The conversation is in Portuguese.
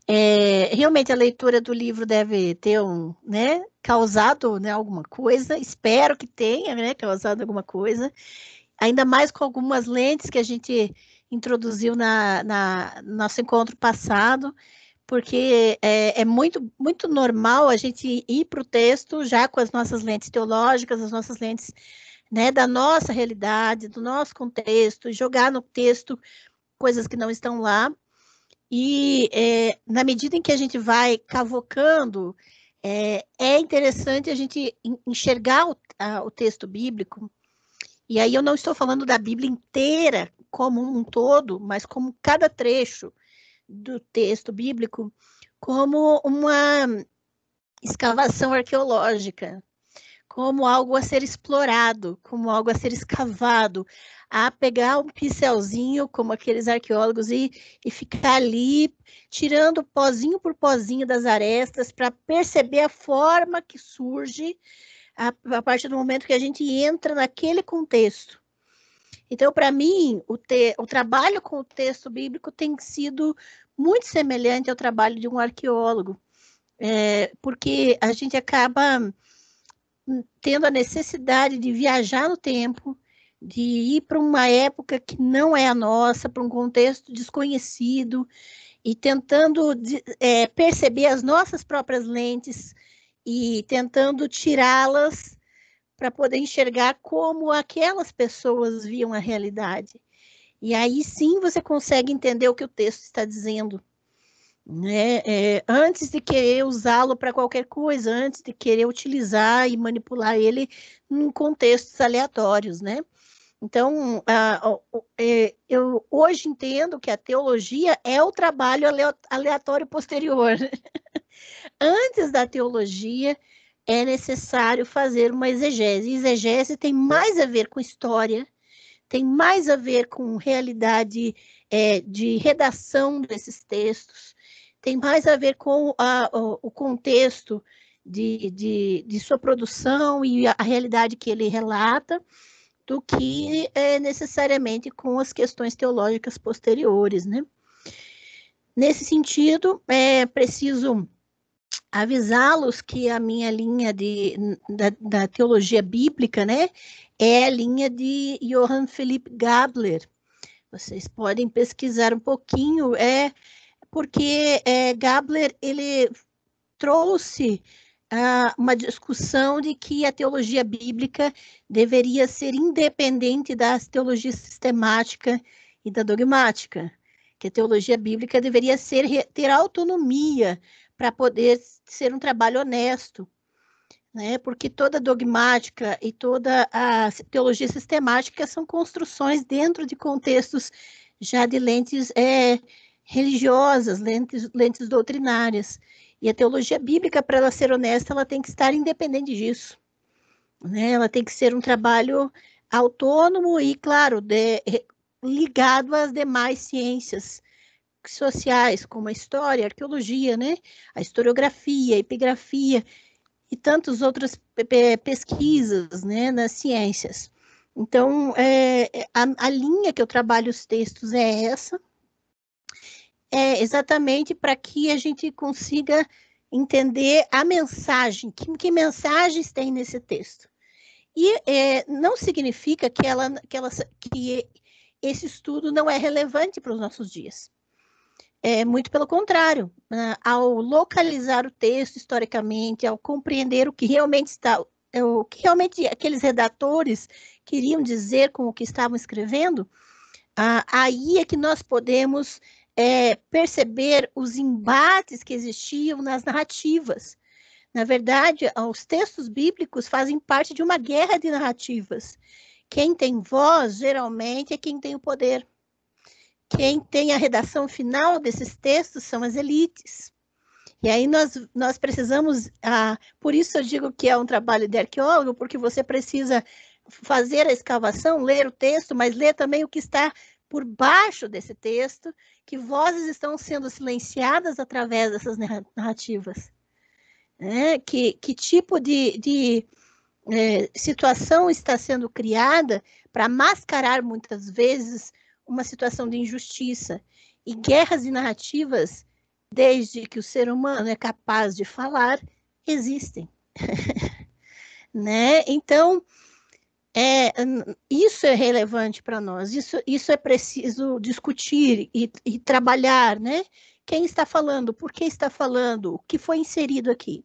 Realmente a leitura do livro deve ter né, causado, né, alguma coisa, espero que tenha, né, causado alguma coisa, ainda mais com algumas lentes que a gente introduziu no nosso encontro passado, porque é muito, muito normal a gente ir para o texto já com as nossas lentes teológicas, as nossas lentes, né, da nossa realidade, do nosso contexto, jogar no texto coisas que não estão lá. E na medida em que a gente vai cavocando, é interessante a gente enxergar o texto bíblico. E aí eu não estou falando da Bíblia inteira como um todo, mas como cada trecho do texto bíblico, como uma escavação arqueológica, como algo a ser explorado, como algo a ser escavado, a pegar um pincelzinho, como aqueles arqueólogos, e ficar ali tirando pozinho por pozinho das arestas para perceber a forma que surge a partir do momento que a gente entra naquele contexto. Então, para mim, o trabalho com o texto bíblico tem sido muito semelhante ao trabalho de um arqueólogo, porque a gente acaba tendo a necessidade de viajar no tempo, de ir para uma época que não é a nossa, para um contexto desconhecido, e tentando perceber as nossas próprias lentes e tentando tirá-las para poder enxergar como aquelas pessoas viam a realidade. E aí sim você consegue entender o que o texto está dizendo, né? Antes de querer usá-lo para qualquer coisa, antes de querer utilizar e manipular ele em contextos aleatórios, né? Então, eu hoje entendo que a teologia é o trabalho aleatório posterior. Antes da teologia, é necessário fazer uma exegese. Exegese tem mais a ver com história, tem mais a ver com realidade de redação desses textos, tem mais a ver com o contexto de sua produção e a realidade que ele relata, do que necessariamente com as questões teológicas posteriores, né? Nesse sentido, é preciso avisá-los que a minha linha da teologia bíblica, né, é a linha de Johann Philipp Gabler. Vocês podem pesquisar um pouquinho, porque Gabler ele trouxe uma discussão de que a teologia bíblica deveria ser independente da teologia sistemática e da dogmática, que a teologia bíblica deveria ter autonomia para poder ser um trabalho honesto, né? Porque toda dogmática e toda a teologia sistemática são construções dentro de contextos já de lentes religiosas, lentes doutrinárias. E a teologia bíblica, para ela ser honesta, ela tem que estar independente disso, né? Ela tem que ser um trabalho autônomo e, claro, ligado às demais ciências sociais, como a história, a arqueologia, né? A historiografia, a epigrafia e tantas outras pesquisas, né, nas ciências. Então, a linha que eu trabalho os textos é essa, exatamente para que a gente consiga entender a mensagem, que mensagens tem nesse texto. E não significa que esse estudo não é relevante para os nossos dias. Muito pelo contrário, ao localizar o texto historicamente, ao compreender o que realmente o que realmente aqueles redatores queriam dizer com o que estavam escrevendo, aí é que nós podemos perceber os embates que existiam nas narrativas. Na verdade, os textos bíblicos fazem parte de uma guerra de narrativas. Quem tem voz, geralmente, é quem tem o poder. Quem tem a redação final desses textos são as elites. E aí nós precisamos, por isso eu digo que é um trabalho de arqueólogo, porque você precisa fazer a escavação, ler o texto, mas ler também o que está por baixo desse texto, que vozes estão sendo silenciadas através dessas narrativas. Que tipo de situação está sendo criada para mascarar, muitas vezes, uma situação de injustiça. E guerras de narrativas desde que o ser humano é capaz de falar, existem, né? Então, isso é relevante para nós, isso é preciso discutir e trabalhar, né? Quem está falando, por que está falando, o que foi inserido aqui.